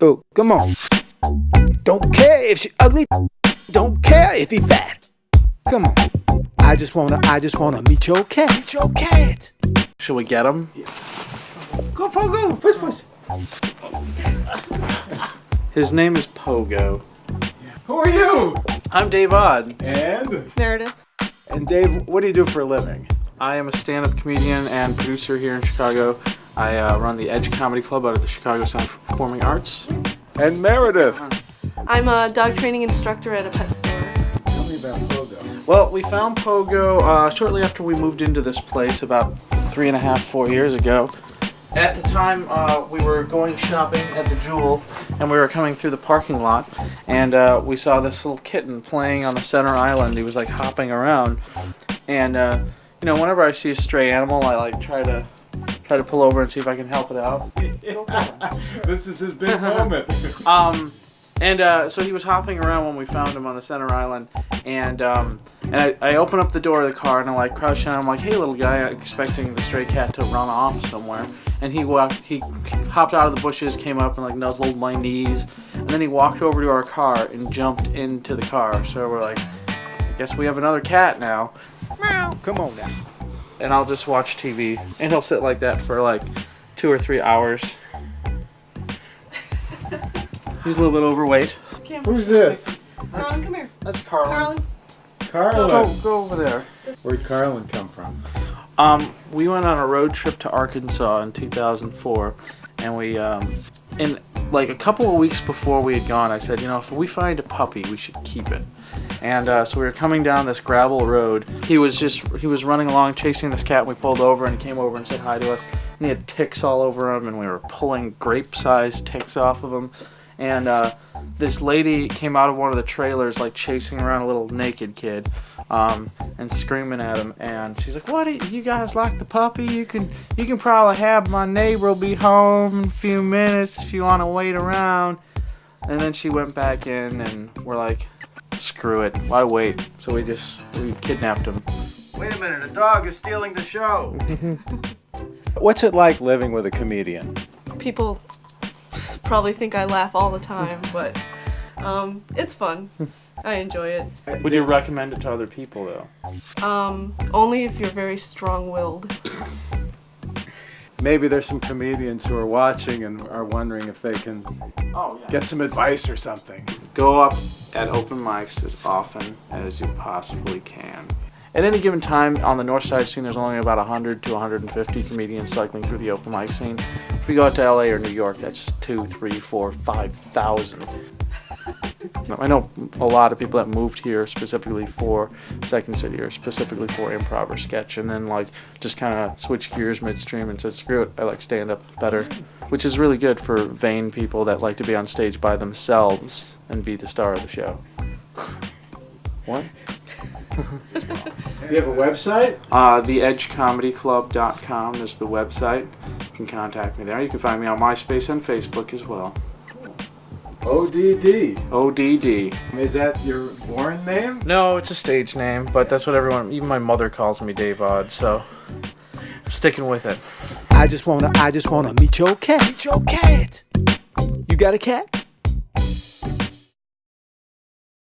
Oh, come on. Don't care if she ugly. Don't care if he fat. Come on. I just wanna meet your cat. Meet your cat. Should we get him? Yeah. Go, Pogo. Push. His name is Pogo. Who are you? I'm Dave Odd. And? Meredith. And Dave, what do you do for a living? I am a stand-up comedian and producer here in Chicago. I run the Edge Comedy Club out of the Chicago Center for Performing Arts. And Meredith. I'm a dog training instructor at a pet store. Tell me about Pogo. Well, we found Pogo shortly after we moved into this place about 3.5-4 years ago. At the time, we were going shopping at the Jewel, and we were coming through the parking lot, and we saw this little kitten playing on the center island. He was like hopping around, and you know, whenever I see a stray animal, I like try to pull over and see if I can help it out. This is his big moment. So he was hopping around when we found him on the center island, and I open up the door of the car and I like crouch down. I'm like, "Hey, little guy," expecting the stray cat to run off somewhere. And he hopped out of the bushes, came up and like nuzzled my knees, and then he walked over to our car and jumped into the car. So we're like, I guess we have another cat now. Meow. Come on now. And I'll just watch TV, and he'll sit like that for like 2 or 3 hours. He's a little bit overweight. Who's this? Carlin, come here. That's Carlin. Carlin. Go over there. Where'd Carlin come from? We went on a road trip to Arkansas in 2004, and we, in like a couple of weeks before we had gone, I said, you know, if we find a puppy, we should keep it. And so we were coming down this gravel road. He was running along chasing this cat, and we pulled over, and he came over and said hi to us. And he had ticks all over him, and we were pulling grape-sized ticks off of him. And this lady came out of one of the trailers, like chasing around a little naked kid, and screaming at him. And she's like, "What? You guys like the puppy? You can probably have my neighbor will be home in a few minutes if you want to wait around." And then she went back in, and we're like, "Screw it, why wait?" So we kidnapped him. Wait a minute, a dog is stealing the show. What's it like living with a comedian? People probably think I laugh all the time, but it's fun. I enjoy it. Would you recommend it to other people, though? Only if you're very strong-willed. Maybe there's some comedians who are watching and are wondering if they can get some advice or something. Go up at open mics as often as you possibly can. At any given time on the north side scene, there's only about 100 to 150 comedians cycling through the open mic scene. If you go out to LA or New York, that's 2, 3, 4, 5,000. I know a lot of people that moved here specifically for Second City or specifically for improv or sketch, and then like just kind of switched gears midstream and said, "Screw it, I like stand-up better," which is really good for vain people that like to be on stage by themselves and be the star of the show. What? Do you have a website? TheEdgeComedyClub.com is the website. You can contact me there. You can find me on MySpace and Facebook as well. ODD. ODD. Is that your born name? No, it's a stage name, but that's what everyone, even my mother calls me Dave Odd, so I'm sticking with it. I just wanna meet your cat. Meet your cat. You got a cat?